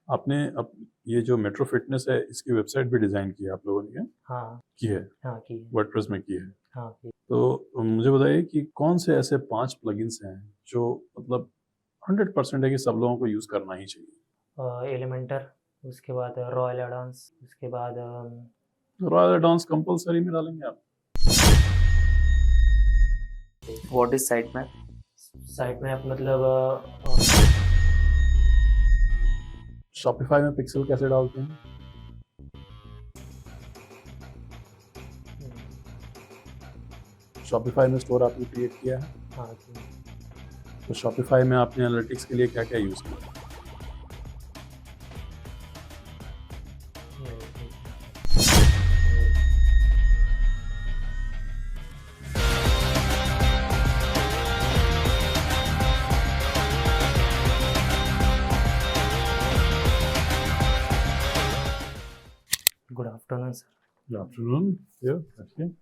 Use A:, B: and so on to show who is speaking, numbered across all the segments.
A: आपने अब ये जो मेट्रो फिटनेस है इसकी वेबसाइट भी डिज़ाइन की है आप लोगों ने क्या?
B: हाँ,
A: की है,
B: हाँ की है।
A: वर्डप्रेस में की है।
B: हाँ की।
A: तो मुझे बताइए कि कौन से ऐसे 5 प्लगइन्स हैं जो मतलब 100% है कि सब लोगों को यूज़ करना ही चाहिए?
B: एलिमेंटर, उसके बाद रॉयल एडॉन्स, उसके बाद
A: रॉयल एडॉन्स कंपल्सरी में डालेंगे आप?
C: What is site map?
B: Site map मतलब
A: शॉपिफाई में पिक्सल कैसे डालते हैं? शॉपिफाई में स्टोर आपने क्रिएट किया है,
B: हाँ की।
A: तो शॉपिफाई में आपने एनालिटिक्स के लिए क्या-क्या यूज़ किया?
B: Good afternoon sir.
A: Good afternoon, here, बैठिए।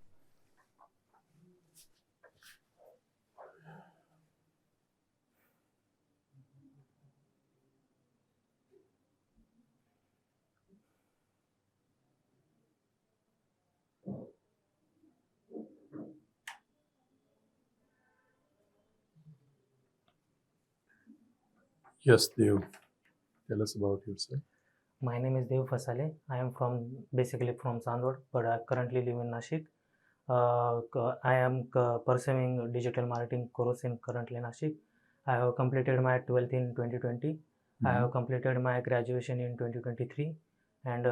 A: Yes, Dev. Tell us about yourself.
B: My name is Dev Fasale. I am basically from Sandwad, but I currently live in Nashik. I am pursuing digital marketing course in currently Nashik. I have completed my 12th in 2020. I have completed my graduation in 2023, and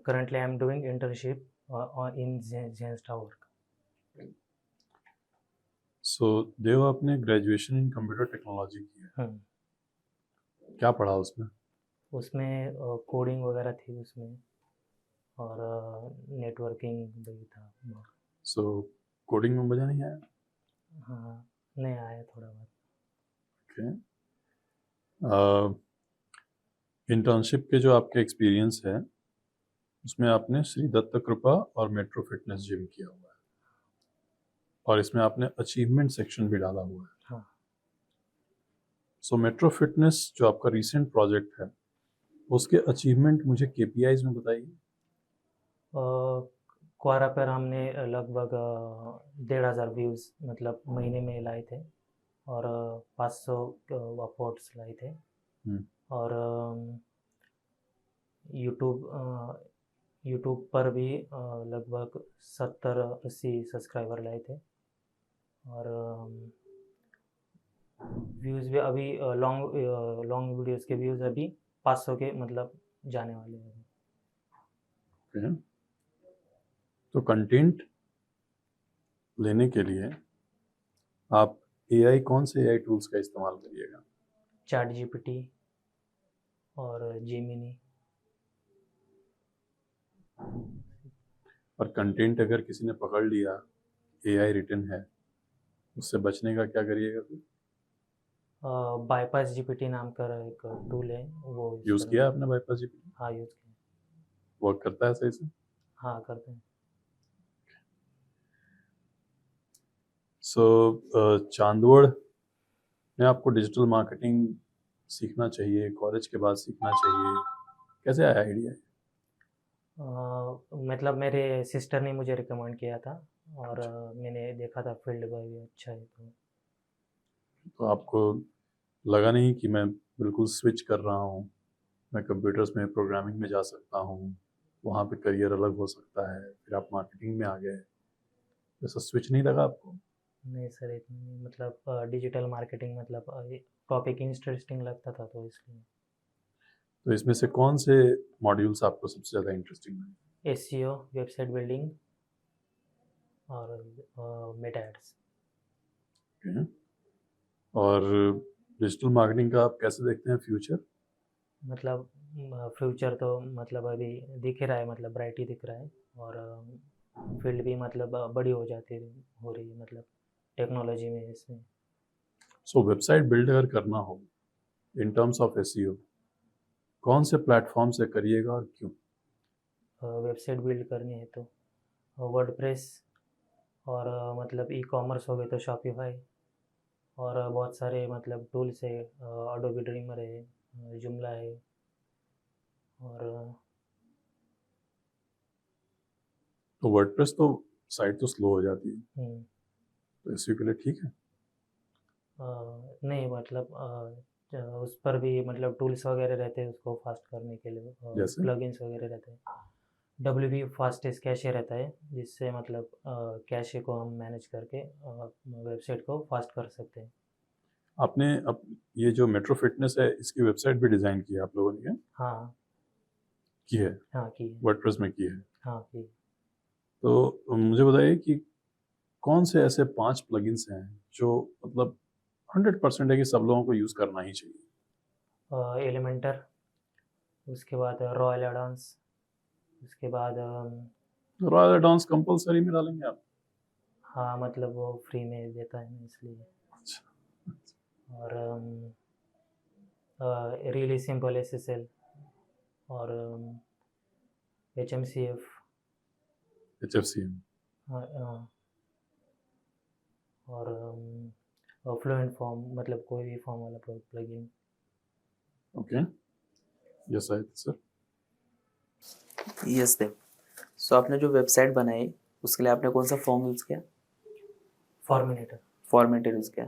B: currently I am doing internship in Zensta work.
A: So, देव आपने graduation in computer technology की है, क्या पढ़ा उसमें?
B: उसमें coding वगैरह थी उसमें, और नेटवर्किंग भी था।
A: सो कोडिंग में मज़ा नहीं आया?
B: हाँ, नहीं आया थोड़ा बहुत।
A: ओके। इंटर्नशिप के जो आपके एक्सपीरियंस है उसमें आपने श्री दत्त कृपा और मेट्रो फिटनेस जिम किया हुआ है, और इसमें आपने अचीवमेंट सेक्शन भी डाला हुआ है।
B: हाँ।
A: सो मेट्रो फिटनेस जो आपका रीसेंट प्रोजेक्ट है उसके अचीवमेंट मुझे केपीआईज में बताइए।
B: क्वारा पर हमने लगभग 1,500 व्यूज़ मतलब महीने में लाए थे, और 500 अपलोड्स लाए थे, और यूट्यूब पर भी लगभग 70-80 सब्सक्राइबर लाए थे, और व्यूज़ भी अभी लॉन्ग वीडियोस के व्यूज़ अभी 500 के मतलब जाने वाले हैं।
A: ओके। तो कंटेंट लेने के लिए आप एआई, कौन से एआई टूल्स का इस्तेमाल करिएगा?
B: चैट जीपीटी और जेमिनी।
A: और कंटेंट अगर किसी ने पकड़ लिया एआई रिटन है, उससे बचने का क्या करिएगा फिर?
B: बाईपास जीपीटी नाम का एक टूल है, वो
A: यूज़ किया आपने बाईपास जीपीटी?
B: हाँ यूज़ किया।
A: वर्क करता है सही से?
B: हाँ करते हैं।
A: सो चांदवड़ में आपको डिजिटल मार्केटिंग सीखना चाहिए, कॉलेज के बाद सीखना चाहिए, कैसे आया आइडिया?
B: मतलब मेरे सिस्टर ने मुझे रिकमेंड किया था, और मैंने देखा था फील्ड का भी अच्छा है,
A: तो आपको लगा नहीं कि मैं बिल्कुल स्विच कर रहा हूँ, मैं कंप्यूटर्स में प्रोग्रामिंग में जा सकता हूँ, वहाँ पे करियर अलग हो सकता है, फिर आप मार्केटिंग में आ गए, ऐसा स्विच नहीं लगा आपको?
B: नहीं सर इतनी नहीं, मतलब डिजिटल मार्केटिंग मतलब टॉपिक इंटरेस्टिंग लगता था तो इसलिए।
A: तो इसमें से कौन से मॉड्यूल्स आपको सबसे ज़्यादा इंटरेस्टिंग लगे?
B: एसईओ, वेबसाइट बिल्डिंग, और मेटा एड्स।
A: Okay. और डिजिटल मार्केटिंग का आप कैसे देखते हैं फ्यूचर?
B: मतलब फ्यूचर तो मतलब अभी दिख ही रहा है, मतलब ब्राइट ही दिख रहा है, और फील्ड भी मतलब बड़ी हो रही है मतलब टेक्नोलॉजी में इसमें।
A: सो वेबसाइट बिल्ड अगर करना हो इन टर्म्स ऑफ एसईओ, कौन से प्लेटफॉर्म से करिएगा और क्यों?
B: वेबसाइट बिल्ड करनी है तो वर्डप्रेस, और मतलब ई कॉमर्स हो गए तो शॉपिफाई, और बहुत सारे मतलब टूल्स है, अडोबी ड्रीमर है, जुमला है,
A: तो वर्डप्रेस तो साइट तो स्लो हो जाती है,
B: हम्म,
A: तो एसईओ के लिए ठीक है।
B: नहीं मतलब उस पर भी मतलब टूल्स वगैरह रहते हैं उसको फास्ट करने के लिए,
A: जैसे
B: प्लगइन्स वगैरह रहते हैं। WP फास्टेस्ट कैशे रहता है, जिससे मतलब कैशे को हम मैनेज करके वेबसाइट को फास्ट कर सकते हैं।
A: आपने अब ये जो मेट्रो फिटनेस है इसकी वेबसाइट भी डिज़ाइन की है आप लोगों ने क्या?
B: हाँ
A: की है,
B: हाँ की है।
A: वर्डप्रेस में की है।
B: हाँ की है।
A: तो मुझे बताइए कि कौन से ऐसे 5 प्लगइन्स हैं जो मतलब 100% है कि सब लोगों को यूज़ करना ही चाहिए?
B: एलिमेंटर, उसके बाद रॉयल एडॉन्स, उसके बाद
A: रॉयल एडॉन्स कंपलसरी में डालेंगे आप?
B: हाँ मतलब वो फ्री में देता है ना इसलिए।
A: अच्छा,
B: और रियली सिंपल SSL और HMCF,
A: HFCM।
B: और फ्लुएंट फॉर्म, मतलब कोई भी फॉर्म वाला plugin.
A: Okay, yes I sir.
C: Yes Dev. So आपने जो वेबसाइट बनाई उसके लिए आपने कौन सा फॉर्म यूज़ किया?
B: फॉर्मिनेटर।
C: फॉर्मेटर यूज़ किया।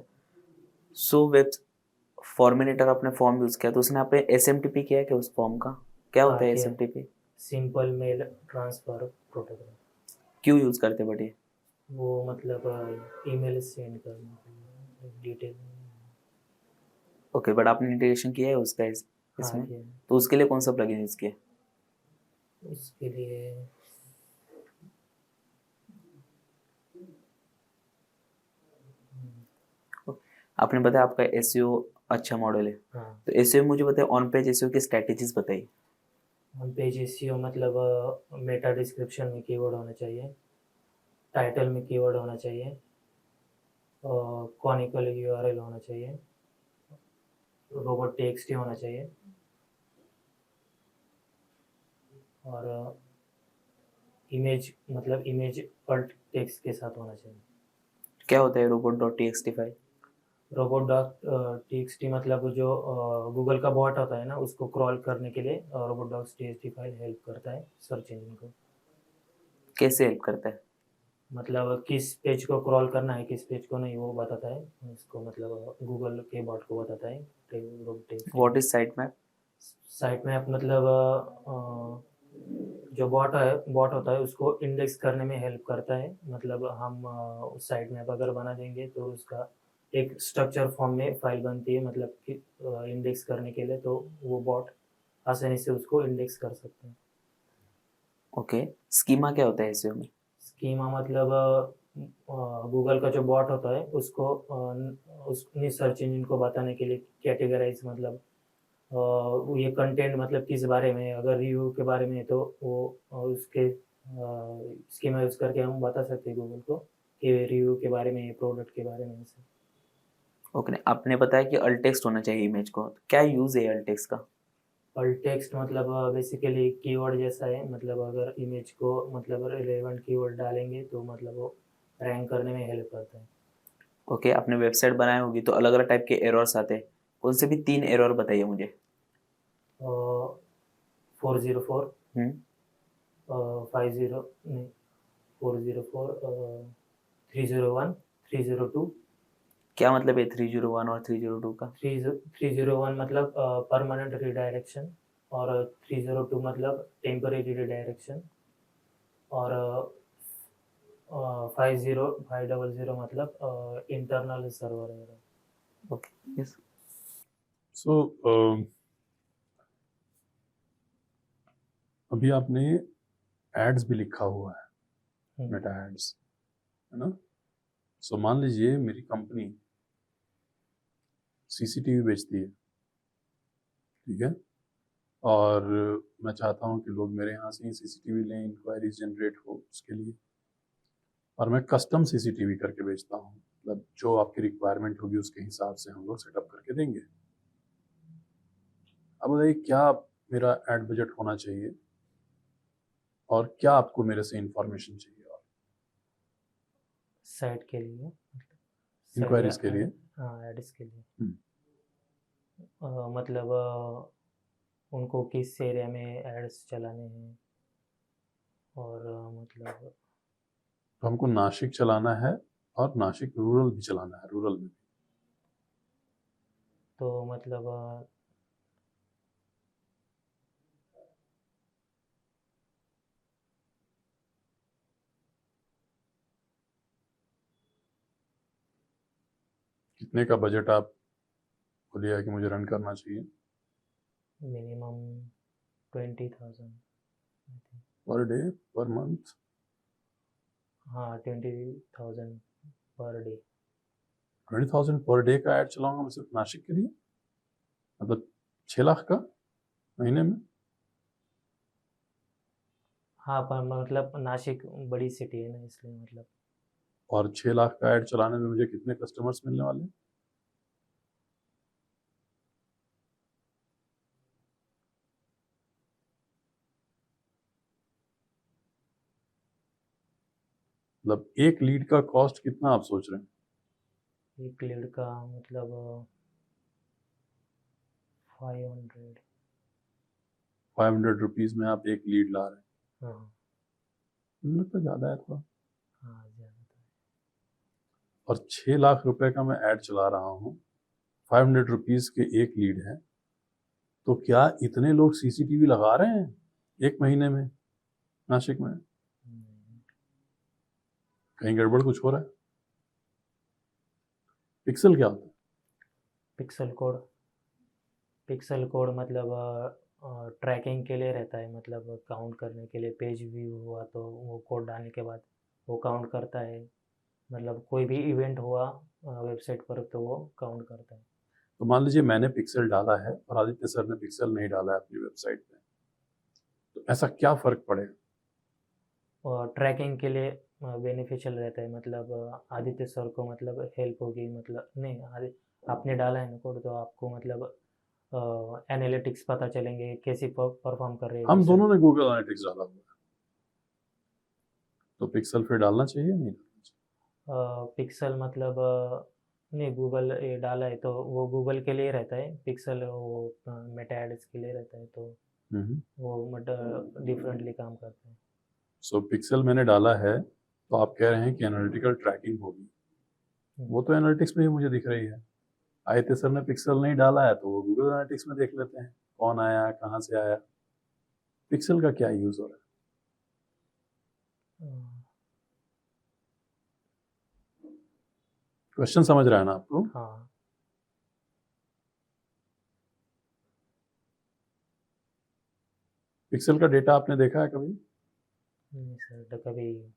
C: सो वेब फॉर्मिनेटर आपने फॉर्म यूज़ किया तो उसने आपने SMTP किया है क्या उस फॉर्म का? क्या
B: हाँ
C: होता है
B: किया,
C: SMTP?
B: Simple mail transfer protocol.
C: क्यों यूज़ करते बट ये?
B: वो मतलब ईमेल सेंड करने के लिए डिटेल।
C: ओके, बट आपने इंटीग्रेशन किया है उसका
B: हाँ
C: इसमें?
B: किया।
C: तो उसके लिए कौन सा प्लगइन यूज़ किया?
B: उसके लिए
C: आपने बताया आपका SEO अच्छा मॉडल है,
B: हाँ,
C: तो SEO मुझे बताइए, ऑन पेज SEO की स्ट्रैटेजीज बताइए।
B: ऑन पेज SEO मतलब मेटा डिस्क्रिप्शन में कीवर्ड होना चाहिए, टाइटल में कीवर्ड होना चाहिए, कॉनिकल URL होना चाहिए, रोबोट टेक्स्ट होना चाहिए, और इमेज मतलब इमेज अल्ट टेक्स्ट के साथ होना चाहिए।
C: क्या होता है robot.txt file?
B: Robot dot TXT मतलब जो गूगल का बॉट होता है ना, उसको क्रॉल करने के लिए robot dot TXT file help करता है सर्च इंजन को।
C: कैसे हेल्प करता है?
B: मतलब किस पेज को क्रॉल करना है, किस पेज को नहीं, वो बताता है इसको, मतलब गूगल के बॉट को बताता है। Robot TXT
C: what is site map?
B: Site map मतलब जो बॉट होता है उसको इंडेक्स करने में हेल्प करता है। मतलब हम उस साइट मैप अगर बना देंगे तो उसका एक स्ट्रक्चर फॉर्म में फाइल बनती है, मतलब कि इंडेक्स करने के लिए, तो वो बॉट आसानी से उसको इंडेक्स कर सकते हैं।
C: ओके, स्कीमा क्या होता है SEO में?
B: स्कीमा मतलब गूगल का जो बॉट होता है उसको उस सर्च इंजन को बताने के लिए कैटेगराइज, मतलब ये कंटेंट मतलब किस बारे में है, अगर रिव्यू के बारे में है तो वो उसके स्कीमा यूज़ करके हम बता सकते हैं गूगल को कि रिव्यू के बारे में, प्रोडक्ट के बारे में ऐसे।
C: ओके, आपने बताया कि अल्ट टेक्स्ट होना चाहिए इमेज को, क्या यूज है अल्ट टेक्स्ट का?
B: अल्ट टेक्स्ट मतलब बेसिकली कीवर्ड जैसा है, मतलब अगर इमेज को मतलब रिलेवेंट कीवर्ड डालेंगे तो मतलब वो रैंक करने में हेल्प करता है।
C: ओके, आपने वेबसाइट बनाई होगी तो अलग अलग टाइप के एरर्स आते हैं, कौन से भी 3 एरर बताइए मुझे।
B: 404,
C: हम्म
B: 50 नहीं, 404, 301, 302।
C: क्या मतलब है 301 और 302 का?
B: 301 मतलब परमानेंट रिडायरेक्शन, और 302 मतलब टेम्परेरी रिडायरेक्शन, और 50500 मतलब internal server error.
C: Okay, yes.
A: So अभी आपने एड्स भी लिखा हुआ है, मेटा एड्स, है ना? सो मान लीजिए मेरी कंपनी सीसीटीवी बेचती है, ठीक है, और मैं चाहता हूँ कि लोग मेरे यहाँ से ही सीसीटीवी लें, इंक्वायरीज जनरेट हो उसके लिए, और मैं कस्टम सीसीटीवी करके बेचता हूँ, मतलब जो आपकी रिक्वायरमेंट होगी उसके हिसाब से हम लोग सेटअप करके देंगे। अब बताइए क्या मेरा एड बजट होना चाहिए और क्या आपको मेरे से इंफॉर्मेशन चाहिए और
B: साइट के लिए,
A: इंक्वायरीज के लिए?
B: हाँ एड्स के लिए।
A: हम्म,
B: मतलब उनको किस एरिया में एड्स चलाने हैं, और मतलब
A: तो हमको नासिक चलाना है और नासिक रूरल भी चलाना है, रूरल में।
B: तो मतलब
A: कितने का बजट आप को लिया है कि मुझे रन करना चाहिए?
B: Minimum 20,000
A: per day, per month?
B: हाँ 20,000 पर डे।
A: 20,000 पर डे का ऐड चलाऊंगा मैं सिर्फ नासिक के लिए, मतलब 6 लाख का महीने में?
B: हाँ पर मतलब नासिक बड़ी सिटी है ना, इसलिए मतलब
A: और 6 लाख का ऐड चलाने में मुझे कितने कस्टमर्स मिलने वाले हैं? मतलब एक लीड का कॉस्ट कितना आप सोच रहे हैं?
B: एक लीड का मतलब 500।
A: 500 रुपीज़ में आप एक लीड ला रहे हैं?
B: हाँ
A: मुझे तो ज़्यादा है थोड़ा।
B: हाँ ज़्यादा तो
A: और 6 लाख रुपए का मैं ऐड चला रहा हूँ, 500 रुपीज़ के एक लीड है, तो क्या इतने लोग सीसीटीवी लगा रहे हैं एक महीने में नासिक में?
B: नहीं।
A: कहीं गड़बड़ कुछ हो रहा है। पिक्सल क्या होता है?
B: पिक्सल कोड मतलब ट्रैकिंग के लिए रहता है, मतलब काउंट करने के लिए। पेज व्यू हुआ तो वो कोड डालने के बाद वो काउंट करता है, मतलब कोई भी इवेंट हुआ वेबसाइट पर तो वो काउंट करता है।
A: तो मान लीजिए मैंने पिक्सल डाला है और आदित्य सर ने पिक्सल नहीं डाला है अपनी वेबसाइट पे, तो ऐसा क्या फर्क पड़ेगा?
B: और ट्रैकिंग के लिए बेनिफिशियल रहता है, मतलब आदित्य सर को मतलब हेल्प होगी, मतलब नहीं आपने डाला है ना कोड तो आपको मतलब एनालिटिक्स पता चलेंगे कैसी परफॉर्म कर रही है
A: हम
B: वेबसाइट।
A: दोनों ने गूगल एनालिटिक्स डाला हुआ है, तो पिक्सल फिर डालना चाहिए नहीं डालना चाहिए?
B: पिक्सल मतलब नहीं, गूगल ये डाला है तो वो गूगल के लिए रहता है। पिक्सल वो मेटा एड्स के लिए रहता है, तो वो मतलब डिफरेंटली काम करते हैं।
A: सो पिक्सल मैंने डाला है, तो आप कह रहे हैं कि एनालिटिकल ट्रैकिंग होगी, वो तो एनालिटिक्स में ही मुझे दिख रही है। आदित्य सर ने पिक्सल नहीं डाला है तो वो गूगल एनालिटिक्स में देख लेते हैं कौन आया, कहाँ से आया। पिक्सल का क्या यूज हो रहा है? क्वेश्चन समझ रहा है ना आपको?
B: हाँ
A: पिक्सल का डेटा आपने देखा है कभी?
B: नहीं सर, तो कभी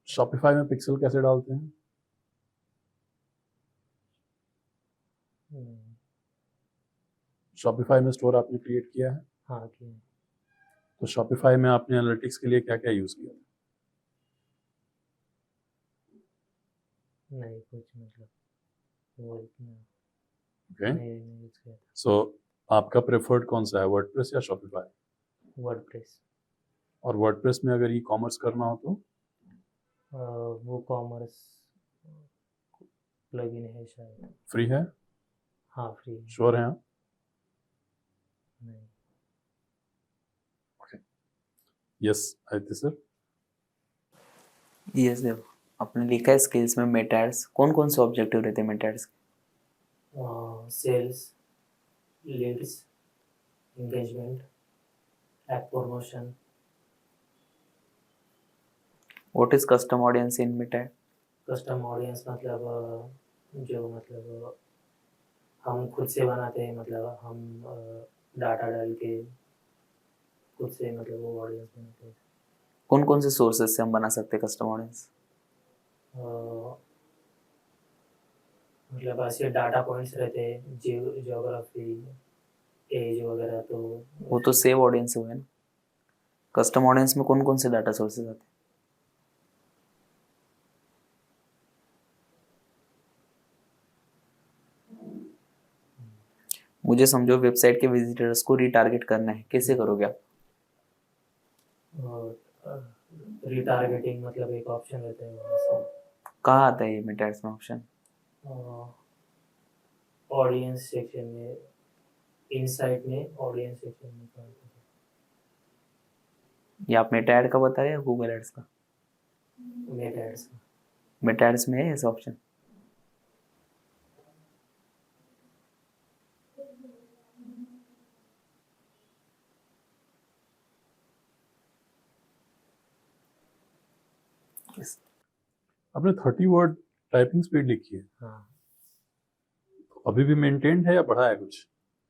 A: शॉपिफाई में पिक्सल कैसे डालते हैं?
B: नहीं।
A: शॉपिफाई में स्टोर आपने क्रिएट किया है,
B: हाँ कि
A: तो शॉपिफाई में आपने एनालिटिक्स के लिए क्या क्या यूज किया?
B: नहीं कुछ मतलब वो इतना
A: ओके,
B: नहीं यूज किया था।
A: सो आपका प्रेफर्ड कौन सा है, वर्डप्रेस या शॉपिफाई?
B: वर्डप्रेस।
A: और वर्डप्रेस में अगर ई कॉमर्स करना हो तो?
B: वो कॉमर्स प्लगइन है शायद।
A: फ्री है?
B: हाँ फ्री है।
A: श्योर हैं आप?
B: नहीं।
A: Yes Aditya sir.
C: यस देव, आपने लिखा है स्किल्स में मेटा एड्स, कौन कौन से ऑब्जेक्टिव रहते हैं मेटा एड्स के?
B: Sales, leads, engagement, app promotion।
C: What is custom audience in Meta ad?
B: Custom audience मतलब जो मतलब हम खुद से बनाते हैं, मतलब हम डाटा डाल के खुद से मतलब वो ऑडियंस बनाते हैं।
C: कौन कौन से सोर्सेज से हम बना सकते हैं कस्टम ऑडियंस?
B: मतलब ऐसे डाटा पॉइंट्स रहते हैं, जियोग्राफी, एज वगैरह, तो
C: वो तो सेव ऑडियंस हुए ना। कस्टम ऑडियंस में कौन कौन से डाटा सोर्सेज आते हैं? मुझे समझो वेबसाइट के विजिटर्स को रिटारगेट करना है, कैसे करोगे आप?
B: रिटारगेटिंग मतलब एक ऑप्शन रहता है वहाँ
C: कहाँ आता है ये मेटा एड्स में ऑप्शन?
B: से ऑडियंस सेक्शन में, इनसाइट में ऑडियंस सेक्शन में काम करते हैं।
C: ये आप मेटा एड का बता रहे हैं या गूगल एड्स का?
B: Meta ads.
C: मेटा एड्स में है ऐसा ऑप्शन?
A: आपने 30 वर्ड टाइपिंग स्पीड लिखी है,
B: हाँ
A: अभी भी मेंटेन्ड है या बढ़ा है कुछ?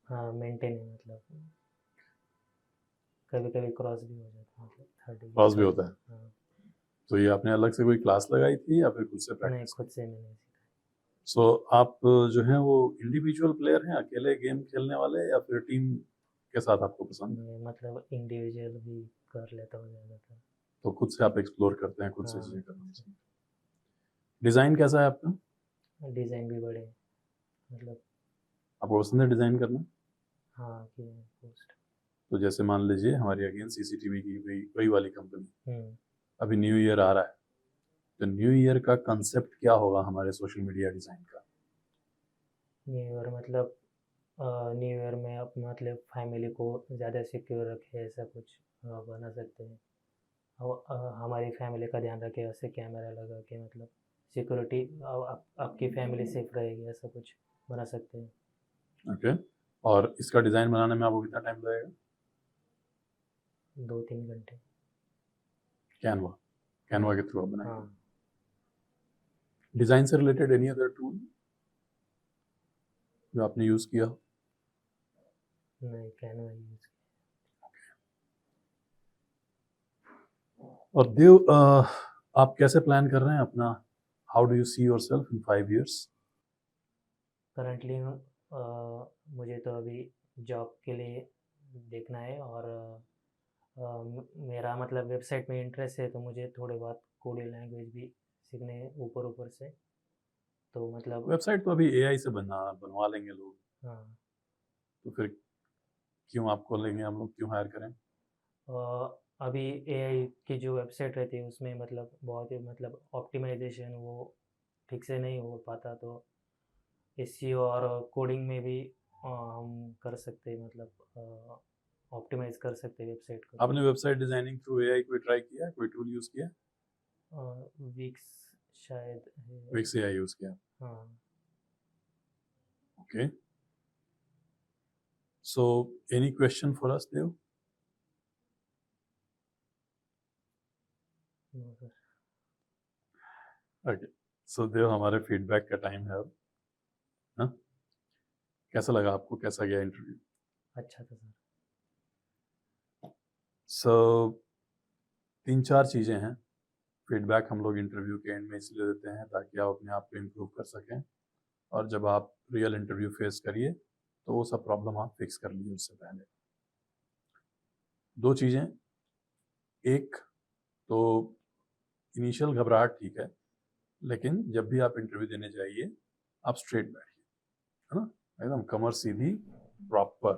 B: हाँ मेंटेन है, मतलब कभी कभी क्रॉस भी हो जाता है, मतलब 30
A: क्रॉस भी होता है?
B: हाँ।
A: तो ये आपने अलग से कोई क्लास लगाई थी या फिर खुद से
B: नहीं,
A: प्रैक्टिस?
B: खुद से मैंने सीखा।
A: सो आप जो हैं वो इंडिविजुअल प्लेयर हैं, अकेले गेम खेलने वाले, या फिर टीम के साथ आपको पसंद है?
B: मैं मतलब इंडिविजुअल भी कर लेता हूँ ज़्यादातर।
A: तो खुद से आप एक्सप्लोर करते हैं, खुद से
B: हाँ।
A: चीज़ें करना पसंद है। डिज़ाइन कैसा है आपका?
B: डिज़ाइन भी बड़े, मतलब
A: आपको पसंद है डिज़ाइन करना?
B: हाँ कि पोस्ट।
A: तो जैसे मान लीजिए हमारी अगेन सीसीटीवी की वही वाली कंपनी,
B: हम्म।
A: अभी न्यू ईयर आ रहा है, तो न्यू ईयर का कंसेप्ट क्या होगा हमारे सोशल मीडिया डिज़ाइन का?
B: न्यू ईयर मतलब न्यू ईयर में आप मतलब फैमिली को ज़्यादा सिक्योर रखे, ऐसा कुछ बना सकते हैं। हमारी फैमिली का ध्यान रखे, ऐसे कैमरा लगा के, मतलब सिक्योरिटी आपकी फैमिली सेफ रहेगी, ऐसा कुछ बना सकते हैं।
A: ओके, और इसका डिज़ाइन बनाने में आपको कितना टाइम लगेगा?
B: 2-3 घंटे।
A: कैनवा, कैनवा के थ्रू आप बनाएंगे?
B: हाँ।
A: डिज़ाइन से रिलेटेड एनी अदर टूल जो आपने यूज़ किया हो?
B: नहीं, कैनवा यूज़।
A: और देव, आप कैसे प्लान कर रहे हैं अपना, how do you see your self in 5 years?
B: Currently मुझे तो अभी जॉब के लिए देखना है, और मेरा मतलब वेबसाइट में इंटरेस्ट है, तो मुझे थोड़े बहुत कोडिंग लैंग्वेज भी सीखने हैं ऊपर ऊपर से, तो मतलब
A: वेबसाइट तो अभी एआई से बनवा लेंगे लोग,
B: हाँ।
A: तो फिर क्यों आपको लेंगे हम लोग, क्यों हायर करें?
B: अभी एआई की जो वेबसाइट रहती है उसमें मतलब बहुत ही मतलब ऑप्टिमाइजेशन वो ठीक से नहीं हो पाता, तो एसईओ और कोडिंग में भी हम कर सकते हैं, मतलब ऑप्टिमाइज कर सकते हैं वेबसाइट को।
A: आपने वेबसाइट डिजाइनिंग थ्रू एआई कोई ट्राई किया है, कोई टूल यूज़ किया?
B: वीक्स शायद है।
A: विक्स एआई यूज़ किया?
B: हाँ।
A: Okay, so any question for us Dev?
B: No sir.
A: Okay, so Dev हमारे फीडबैक का टाइम है अब। हाँ, कैसा लगा आपको, कैसा गया इंटरव्यू?
B: अच्छा था सर।
A: सो 3-4 चीज़ें हैं। फीडबैक हम लोग इंटरव्यू के एंड में इसलिए देते हैं ताकि आप अपने आप को इम्प्रूव कर सकें, और जब आप रियल इंटरव्यू फेस करिए तो वो सब प्रॉब्लम आप फिक्स कर लीजिए उससे पहले। 2 चीज़ें, एक तो इनिशियल घबराहट ठीक है, लेकिन जब भी आप इंटरव्यू देने जाइए आप स्ट्रेट बैठिए, है ना, एकदम कमर सीधी, प्रॉपर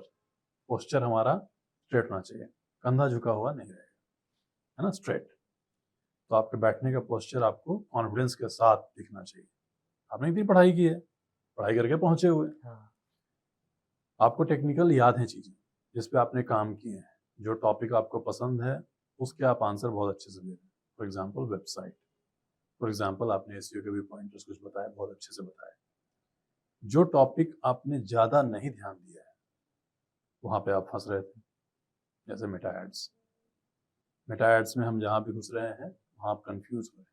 A: पोस्चर हमारा स्ट्रेट होना चाहिए, कंधा झुका हुआ नहीं रहेगा, है ना, स्ट्रेट। तो आपके बैठने का पोस्चर आपको कॉन्फिडेंस के साथ दिखना चाहिए। आपने इतनी पढ़ाई की है, पढ़ाई करके पहुंचे हुए,
B: हाँ।
A: आपको टेक्निकल याद है चीज़ें जिस पे आपने काम किए हैं, जो टॉपिक आपको पसंद है उसके आप आंसर बहुत अच्छे से दे रहे हैं। For example website, for example आपने एसईओ के भी पॉइंटर्स कुछ बताया, बहुत अच्छे से बताया। जो टॉपिक आपने ज़्यादा नहीं ध्यान दिया है वहाँ पे आप फंस रहे थे, जैसे मेटा एड्स। मेटा एड्स में हम जहाँ भी घुस रहे हैं वहाँ आप कंफ्यूज हुए।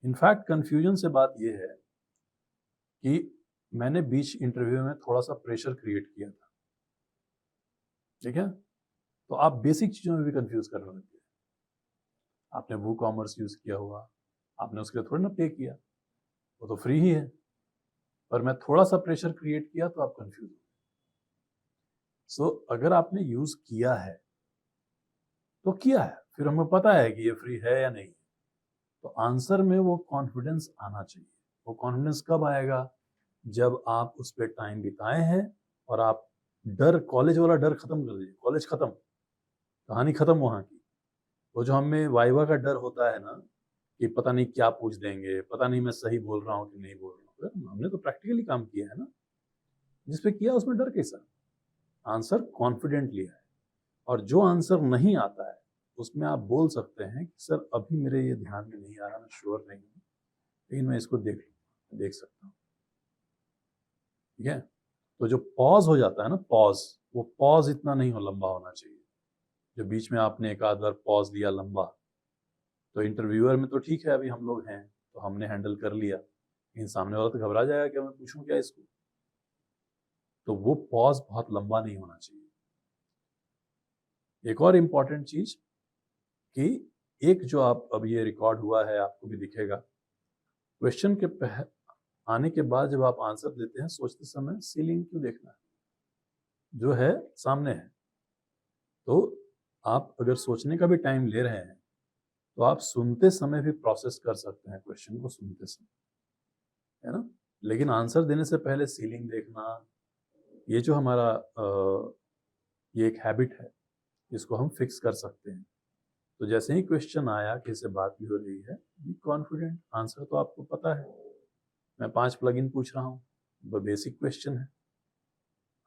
A: इनफैक्ट कंफ्यूजन से बात ये है कि मैंने बीच इंटरव्यू में थोड़ा सा प्रेशर क्रिएट किया था, ठीक है, तो आप बेसिक चीज़ों में भी कंफ्यूज करने लग गए। आपने वो कॉमर्स यूज़ किया हुआ, आपने उसके लिए थोड़ी ना पे किया, वो तो फ्री ही है, पर मैं थोड़ा सा प्रेशर क्रिएट किया तो आप कंफ्यूज हो। सो अगर आपने यूज़ किया है तो किया है, फिर हमें पता है कि ये फ्री है या नहीं, तो आंसर में वो कॉन्फिडेंस आना चाहिए। वो कॉन्फिडेंस कब आएगा? जब आप उस पर टाइम बिताए हैं और आप डर, कॉलेज वाला डर खत्म कर दीजिए। कॉलेज खत्म, कहानी खत्म वहाँ की। वो जो हमें वाइवा का डर होता है ना कि पता नहीं क्या पूछ देंगे, पता नहीं मैं सही बोल रहा हूँ कि नहीं बोल रहा हूँ, हमने तो प्रैक्टिकली काम किया है ना, जिस पे किया उसमें डर कैसा? आंसर कॉन्फिडेंट लिया है। और जो आंसर नहीं आता है उसमें आप बोल सकते हैं कि सर अभी मेरे ये ध्यान में नहीं आ रहा, मैं श्योर नहीं हूँ, लेकिन मैं इसको देख सकता हूँ। ठीक है, तो जो पॉज हो जाता है ना, पॉज, वो पॉज इतना नहीं लंबा होना चाहिए। जो बीच में आपने एक आध बार पॉज लिया लंबा, तो इंटरव्यूअर में तो ठीक है, अभी हम लोग हैं तो हमने हैंडल कर लिया, लेकिन सामने वाला तो घबरा जाएगा कि मैं पूछूं क्या इसको। तो वो पॉज बहुत लंबा नहीं होना चाहिए। एक और इम्पॉर्टेंट चीज कि एक जो आप अब ये रिकॉर्ड हुआ है आपको भी दिखेगा, क्वेश्चन के आने के बाद जब आप आंसर देते हैं सोचते समय सीलिंग क्यों देखना है, जो है सामने है। तो आप अगर सोचने का भी टाइम ले रहे हैं तो आप सुनते समय भी प्रोसेस कर सकते हैं क्वेश्चन को सुनते समय, है ना। लेकिन आंसर देने से पहले सीलिंग देखना, ये जो हमारा ये एक हैबिट है, इसको हम फिक्स कर सकते हैं। तो जैसे ही क्वेश्चन आया, किसी से बात भी हो रही है, बी कॉन्फिडेंट, आंसर तो आपको पता है। मैं 5 प्लगइन पूछ रहा हूँ, वो बेसिक क्वेश्चन है।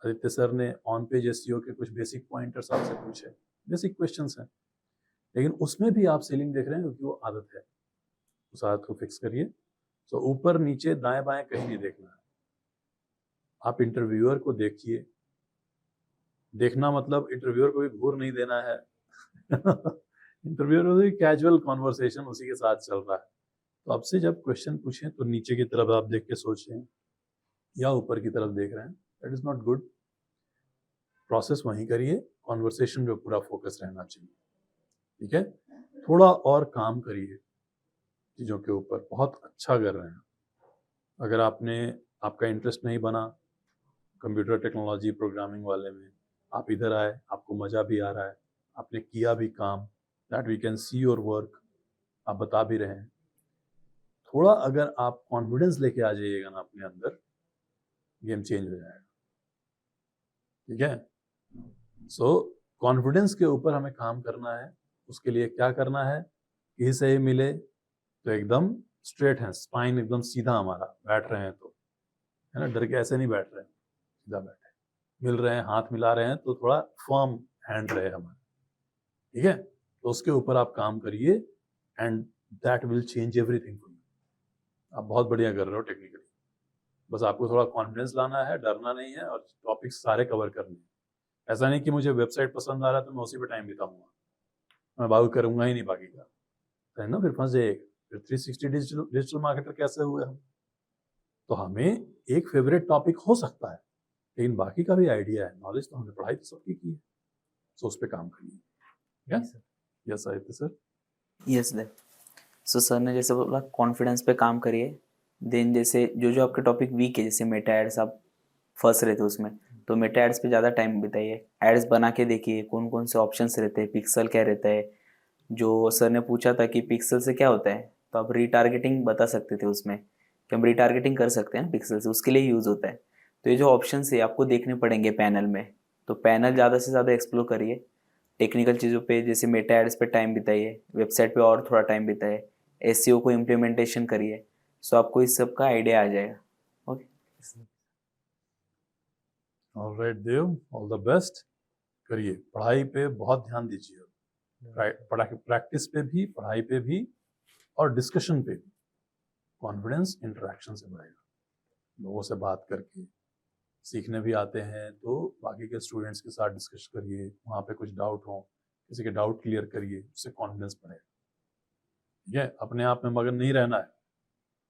A: आदित्य सर ने ऑन पेज एसईओ के कुछ बेसिक पॉइंटर्स आपसे पूछे, बेसिक क्वेश्चंस हैं, लेकिन उसमें भी आप सीलिंग देख रहे हैं क्योंकि वो आदत है। उस आदत को फिक्स करिए। तो ऊपर नीचे दाएं बाएं कहीं नहीं देखना है। आप इंटरव्यूअर को देखिए, देखना मतलब इंटरव्यूअर को भी घूर नहीं देना है। इंटरव्यूअर में कैजुअल कॉन्वर्सेशन उसी के साथ चल रहा है। तो आपसे जब क्वेश्चन पूछें तो नीचे की तरफ आप देख के सोचें या ऊपर की तरफ देख रहे हैं, that is not good. Process वहीं करिए, कॉन्वर्सेशन पे पूरा फोकस रहना चाहिए। ठीक है, थोड़ा और काम करिए चीज़ों के ऊपर, बहुत अच्छा कर रहे हैं। अगर आपका इंटरेस्ट नहीं बना कंप्यूटर टेक्नोलॉजी प्रोग्रामिंग वाले में, आप इधर आए, आपको मज़ा भी आ रहा है, आपने किया भी काम, that we can see your work, आप बता भी रहे हैं। थोड़ा अगर आप कॉन्फिडेंस लेके आ जाइएगा ना अपने अंदर, गेम चेंज हो जाएगा। ठीक है, सो कॉन्फिडेंस के ऊपर हमें काम करना है। उसके लिए क्या करना है, किसी से ही मिले तो एकदम स्ट्रेट है, स्पाइन एकदम सीधा हमारा, बैठ रहे हैं तो, है ना, डर के ऐसे नहीं बैठ रहे हैं, सीधा बैठे, मिल रहे हैं, हाथ मिला रहे हैं तो थोड़ा फर्म हैंड रहे हमारा। ठीक है, तो उसके ऊपर आप काम करिए and that will change everything for you. आप बहुत बढ़िया कर रहे हो टेक्निकली, बस आपको थोड़ा कॉन्फिडेंस लाना है, डरना नहीं है, और टॉपिक्स सारे कवर करने हैं। ऐसा नहीं कि मुझे वेबसाइट पसंद आ रहा है तो मैं उसी पे टाइम बिताऊंगा, मैं बाकी करूंगा ही नहीं बाकी का, है ना, फिर फंस जाएगा। फिर 360 डिजिटल मार्केटर कैसे हुए हम? तो हमें एक फेवरेट टॉपिक हो सकता है, लेकिन बाकी का भी आइडिया है, नॉलेज तो हमने पढ़ाई तो सबकी की है, सो उस पर काम करिए। Yes Aditya sir.
C: Yes sir. So sir ने जैसे बोला कॉन्फिडेंस पे काम करिए, देन जैसे जो आपके टॉपिक वीक है, जैसे मेटा एड्स आप फंस रहे थे उसमें, तो मेटा एड्स पे ज़्यादा टाइम बिताइए, एड्स बना के देखिए कौन कौन से ऑप्शंस रहते हैं, पिक्सल क्या रहता है। जो सर ने पूछा था कि पिक्सल से क्या होता है, तो आप रीटारगेटिंग बता सकते थे उसमें कि हम रीटारगेटिंग कर सकते हैं पिक्सल से, उसके लिए यूज़ होता है। तो ये जो ऑप्शन है आपको देखने पड़ेंगे पैनल में, तो पैनल ज़्यादा से ज़्यादा एक्सप्लोर करिए। टेक्निकल चीज़ों पे जैसे मेटा एड्स पे टाइम बिताइए, वेबसाइट पे और थोड़ा टाइम बिताइए, एसईओ को इम्प्लीमेंटेशन करिए, सो आपको इस सब का आइडिया आ जाएगा। Okay,
A: alright Dev, all the best. करिए, पढ़ाई पे बहुत ध्यान दीजिए, प्रैक्टिस पे भी, पढ़ाई पे भी, और डिस्कशन पे भी। कॉन्फिडेंस इंटरेक्शन से बढ़ेगा, लोगों से बात करके सीखने भी आते हैं तो बाकी के स्टूडेंट्स के साथ डिस्कस करिए, वहाँ पे कुछ डाउट हो, किसी के डाउट क्लियर करिए, उससे कॉन्फिडेंस बढ़ेगा। ठीक है, अपने आप में मगन नहीं रहना है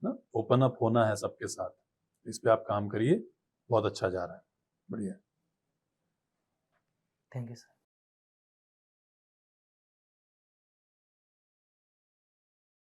A: ना, ओपन अप होना है सबके साथ। इस पे आप काम करिए, बहुत अच्छा जा रहा है, बढ़िया।
B: Thank you sir.